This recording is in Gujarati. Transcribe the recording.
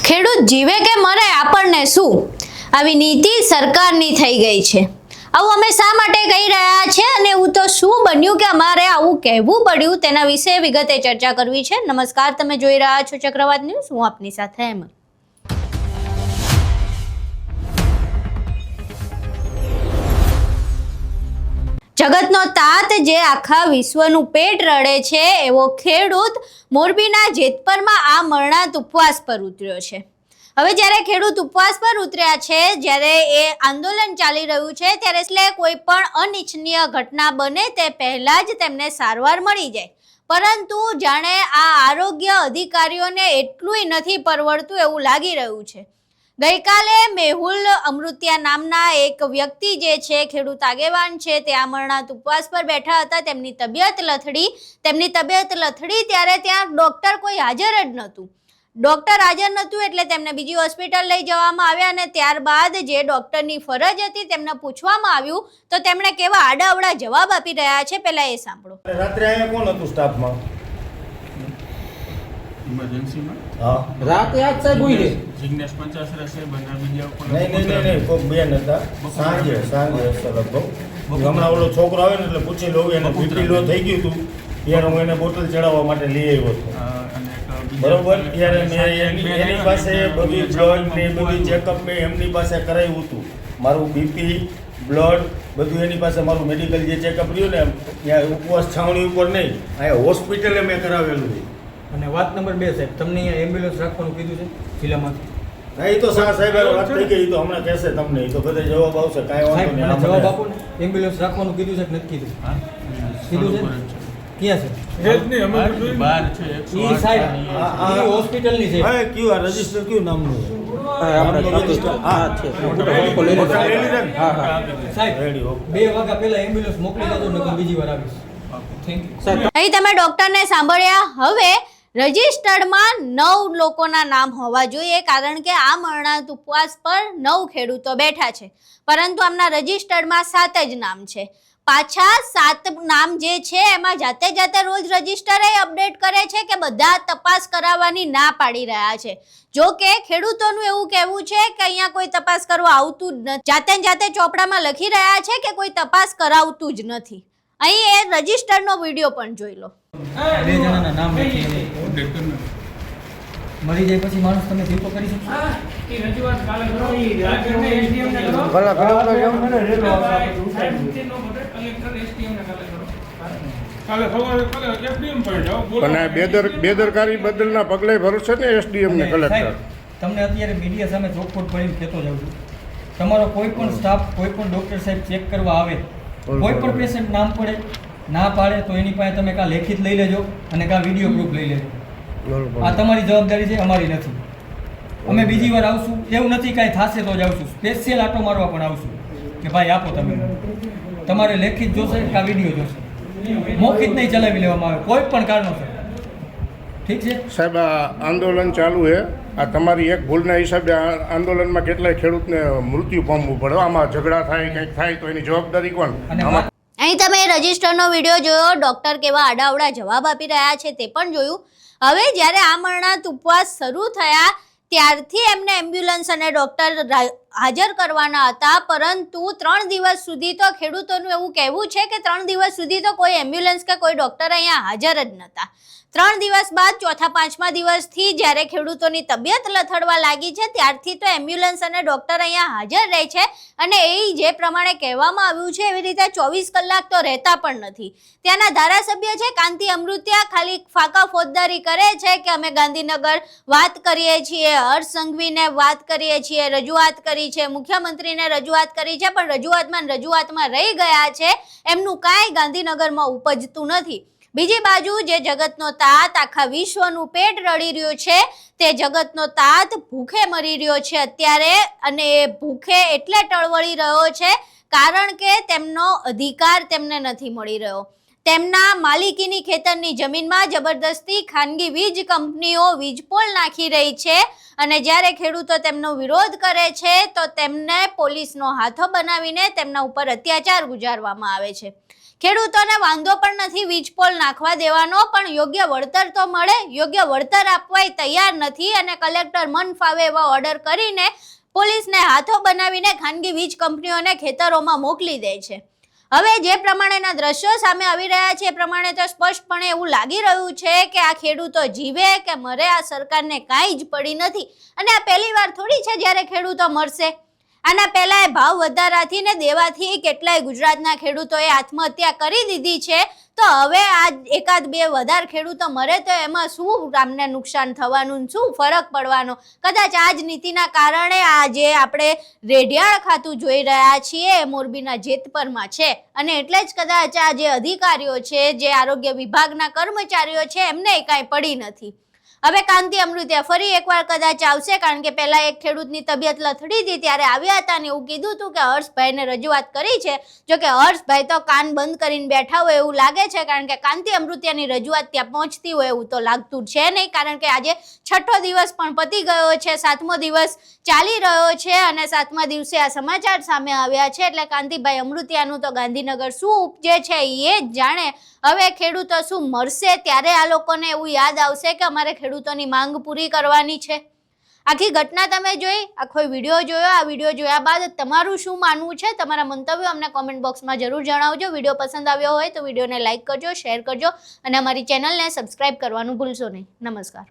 ખેડૂત જીવે કે મરે આપણને શું, આવી નીતિ સરકારની થઈ ગઈ છે। આવું અમે શા માટે કહી રહ્યા છે અને એવું તો શું બન્યું કે અમારે આવું કહેવું પડ્યું, તેના વિશે વિગતે ચર્ચા કરવી છે। નમસ્કાર, તમે જોઈ રહ્યા છો ચક્રવાત ન્યૂઝ, હું આપની સાથે હેમંત। જગતનો તાત જે આખા વિશ્વનું પેટ રડે છે એવો ખેડૂત મોરબીના જેતપરમાં આ મરણાંત ઉપવાસ પર ઉતર્યો છે। હવે જ્યારે ખેડૂત ઉપવાસ પર ઉતર્યા છે, જ્યારે એ આંદોલન ચાલી રહ્યું છે, ત્યારે એટલે કોઈ પણ અનિચ્છનીય ઘટના બને તે પહેલા જ તેમને સારવાર મળી જાય, પરંતુ જાણે આ આરોગ્ય અધિકારીઓને એટલુંય નથી પરવડતું એવું લાગી રહ્યું છે। ગઈકાલે મેહુલ અમૃતિયા નામના એક વ્યક્તિ જે છે, ખેડૂત આગેવાન છે, તે આ મરણાંત ઉપવાસ પર બેઠા હતા। તેમની તબિયત લથડી ત્યારે ત્યાં ડોક્ટર કોઈ હાજર જ નહોતું। ડોક્ટર હાજર નહોતું એટલે તેમને બીજી હોસ્પિટલ લઈ જવામાં આવ્યા અને ત્યારબાદ જે ડોક્ટરની ફરજ હતી તેમને પૂછવામાં આવ્યું તો તેમણે કેવા આડાઅવળા જવાબ આપી રહ્યા છે, પહેલા એ સાંભળો। રાત્રે અહીંયા કોણ હતું સ્ટાફમાં? ઇમરજન્સીમાં રાતે આજ સાહેબ હોય છે જિગ્નેશ પંચાસરા સાહેબ અને બીજા કોઈ નહીં કોઈ બેન હતા સાંજે હશે લગભગ। હમણાં ઓલો છોકરો આવે ને એટલે પૂછી લઉં, એને બીપી લો થઈ ગયું હતું ત્યારે હું એને બોટલ ચડાવવા માટે લઈ આવ્યો હતો, બરોબર। ત્યારે મેં એની પાસે બધી બ્લડ ને બધી ચેકઅપ મેં એમની પાસે કરાવ્યું હતું, મારું બીપી બ્લડ બધું એની પાસે, મારું મેડિકલ જે ચેકઅપ રહ્યું ને ત્યાં ઉપવાસ છાવણી ઉપર નહીં, અહીંયા હોસ્પિટલે મેં કરાવેલું છે। અને વાત નંબર 2 સાહેબ, તમને અહીંયા એમ્બ્યુલન્સ રાખવાનું કીધું છે જિલ્લામાંથી? ના, એ તો સાહેબ વાત થઈ ગઈ, તો હમણાં કહેશે તમને, એ તો બધા જવાબ આવશે, કાંઈ વાંધો નહીં। જવાબ આપો ને, એમ્બ્યુલન્સ રાખવાનું કીધું છે કે નથી કીધું? કીધું છે? ક્યાં છે? બહાર છે ઈ સાહેબ ઈ હોસ્પિટલની છે। હા, કયું આ રજિસ્ટર કયું નામનું છે? સાહેબ 2 વાગ્યા પહેલા એમ્બ્યુલન્સ મોકલી દેજો, નકર બીજી વાર આવીશ। Thank you. અહીં તમે ડોક્ટરને સાંભળ્યા। હવે રજિસ્ટર્ડમાં 9 લોકોના નામ હોવા જોઈએ, કારણ કે આ મરણાંત ઉપવાસ પર 9 ખેડૂતો બેઠા છે, પરંતુ આમના રજિસ્ટર્ડમાં 7 જ નામ છે। પાછા 7 નામ જે છે એમાં જાતે રોજ રજિસ્ટરે અપડેટ કરે છે કે બધા તપાસ કરાવવાની ના પાડી રહ્યા છે। જો કે ખેડૂતોનું એવું કહેવું છે કે અહીંયા કોઈ તપાસ કરવા આવતું જ નથી, જાતે ચોપડામાં લખી રહ્યા છે કે કોઈ તપાસ કરાવતું જ નથી। અહીં એ રજિસ્ટરનો વિડીયો પણ જોઈ લો। 2 જણાના નામ લખી મરી જાય પછી માણસ તમે જીતો કરી શકશો? એ રજૂઆત કાલે કરો, એસડીએમ ને કરો, ભલા ભલા સાહેબ નીચે નો બટે કલેક્ટર એસડીએમ ને કાલે કરો, કાલે સવારે એસડીએમ પર જાઓ, અને બેદરકારી બદલના પગલે ભરોસે ને એસડીએમ ને કલેક્ટર। સાહેબ, તમને અત્યારે મીડિયા સામે ચોખવટ પડીને કહેતો જાઉં છું, તમારો કોઈ પણ સ્ટાફ કોઈ પણ ડોક્ટર સાહેબ ચેક કરવા આવે, કોઈ પણ પેશન્ટ નામ પડે ના પાડે તો એની પાસે તમે કાં લેખિત લઈ લેજો અને કાં વિડીયો પ્રૂફ લઈ લેજો। આ તમારી જવાબદારી છે, અમારી નથી। અમે બીજી વાર આવશું, એવું નથી કાંઈ થશે તો જ આવશું, સ્પેશિયલ આટો મારવા પણ આવશું કે ભાઈ આપો તમે, તમારે લેખિત જોશે કાં વિડીયો જોશે, મૌખિક નહીં ચલાવી લેવામાં આવે કોઈ પણ કારણોસર, ઠીક છે સાહેબ? આ આંદોલન ચાલુ છે, આ તમારી એક ભૂલના હિસાબે આ આંદોલનમાં કેટલાય ખેડૂતને મૃત્યુ પામવું પડે। આમાં ઝઘડા થાય કંઈક થાય તો એની જવાબદારી કોણ? અને અહીં તમે રજિસ્ટરનો વિડીયો જોયો, ડોક્ટર કેવા આડાઅવળા જવાબ આપી રહ્યા છે તે પણ જોયું। હવે જ્યારે આ મરણાંત ઉપવાસ શરૂ થયા ત્યારથી એમને એમ્બ્યુલન્સ અને ડોક્ટર હાજર કરવાના હતા, પરંતુ 3 દિવસ સુધી તો ખેડૂતોનું એવું કહેવું છે કે 3 દિવસ સુધી તો કોઈ એમ્બ્યુલન્સ કે કોઈ ડોક્ટર અહીંયા હાજર જ નહોતા। 3 દિવસ બાદ ચોથા 5મા દિવસથી જ્યારે ખેડૂતોની તબિયત લથડવા લાગી છે ત્યારથી તો એમ્બ્યુલન્સ અને ડોક્ટર અહીંયા હાજર રહે છે, અને એ જે પ્રમાણે કહેવામાં આવ્યું છે એવી રીતે 24 કલાક તો રહેતા પણ નથી। ત્યાંના ધારાસભ્ય છે કાંતિ અમૃતિયા ખાલી ફાકા ફોજદારી કરે છે કે અમે ગાંધીનગર વાત કરીએ છીએ, હર્ષ સંઘવીને વાત કરીએ છીએ, રજૂઆત કરી છે, મુખ્યમંત્રીને રજૂઆત કરી છે, પણ રજૂઆતમાં રહી ગયા છે, એમનું કાંઈ ગાંધીનગરમાં ઉપજતું નથી। બીજી બાજુ જે જગતનો તાત આખા વિશ્વનું પેટ રડી રહ્યું છે, તે જગતનો તાત ભૂખે મરી રહ્યો છે અત્યારે, અને એ ભૂખે એટલે ટળવળી રહ્યો છે કારણ કે તેમનો અધિકાર તેમને નથી મળી રહ્યો। તેમના માલિકીની ખેતરની જમીનમાં જબરદસ્તી ખાનગી વીજ કંપનીઓ વીજપોલ નાખી રહી છે, અને જ્યારે ખેડૂતો તેમનો વિરોધ કરે છે તો તેમને પોલીસનો હાથો બનાવીને તેમના ઉપર અત્યાચાર ગુજારવામાં આવે છે। ખેડૂતોને વાંધો પણ નથી વીજ પોલ નાખવા દેવાનો, પણ યોગ્ય વળતર તો મળે. યોગ્ય વળતર આપવાય તૈયાર નથી અને કલેક્ટર મન ફાવે એવા ઓર્ડર કરીને પોલીસને હાથો બનાવીને ખાનગી વીજ કંપનીઓને ખેતરોમાં મોકલી દે છે. હવે જે પ્રમાણેના દ્રશ્યો સામે આવી રહ્યા છે એ પ્રમાણે તો સ્પષ્ટપણે એવું લાગી રહ્યું છે કે આ ખેડૂતો જીવે કે મરે આ સરકારને કાંઈ જ પડી નથી. અને આ પહેલી વાર થોડી છે જ્યારે ખેડૂતો મરશે. આના પહેલા ભાવ વધારાથી ને દેવાથી કેટલાય ગુજરાતના ખેડૂતોએ આત્મહત્યા કરી દીધી છે. તો હવે આ એકાદ બે વધારે ખેડૂતો મરે તો એમાં શું આમને નુકસાન થવાનું, શું ફરક પડવાનો? કદાચ આ જ નીતિના કારણે આ જે આપણે રેડિયાળ ખાતું જોઈ રહ્યા છીએ એ મોરબીના જેતપરમાં છે અને એટલે જ કદાચ આ જે અધિકારીઓ છે, જે આરોગ્ય વિભાગના કર્મચારીઓ છે, એમને કાંઈ પડી નથી. હવે કાંતિ અમૃતિયા ફરી એકવાર કદાચ આવશે, કારણ કે પહેલા એક ખેડૂતની તબિયત લથડી હતી ત્યારે આવ્યા હતા ને એવું કીધું હતું કે હર્ષભાઈને રજૂઆત કરી છે. જો કે હર્ષભાઈ તો કાન બંધ કરીને બેઠા હોય એવું લાગે છે, કારણ કે કાંતિ અમૃતિયાની રજૂઆત ત્યાં પહોંચતી હોય એવું તો લાગતું છે નહીં. કારણ કે આજે 6થો દિવસ પણ પતી ગયો છે, 7મો દિવસ ચાલી રહ્યો છે અને 7મા દિવસે આ સમાચાર સામે આવ્યા છે. એટલે કાંતિભાઈ અમૃતિયાનું તો ગાંધીનગર શું ઉપજે છે એ જ જાણે. હવે ખેડૂતો શું મરશે ત્યારે આ લોકોને એવું યાદ આવશે કે અમારે ખેડૂતોની માંગ પૂરી કરવાની છે. આખી ઘટના તમે જોઈ, આખો વિડીયો જોયો. આ વિડીયો જોયા બાદ તમારું શું માનવું છે? તમારા મંતવ્યો અમને કોમેન્ટ બોક્સમાં જરૂર જણાવજો. વિડીયો પસંદ આવ્યો હોય તો વિડીયોને લાઇક કરજો, શેર કરજો અને અમારી ચેનલને સબસ્ક્રાઇબ કરવાનું ભૂલશો નહીં. નમસ્કાર.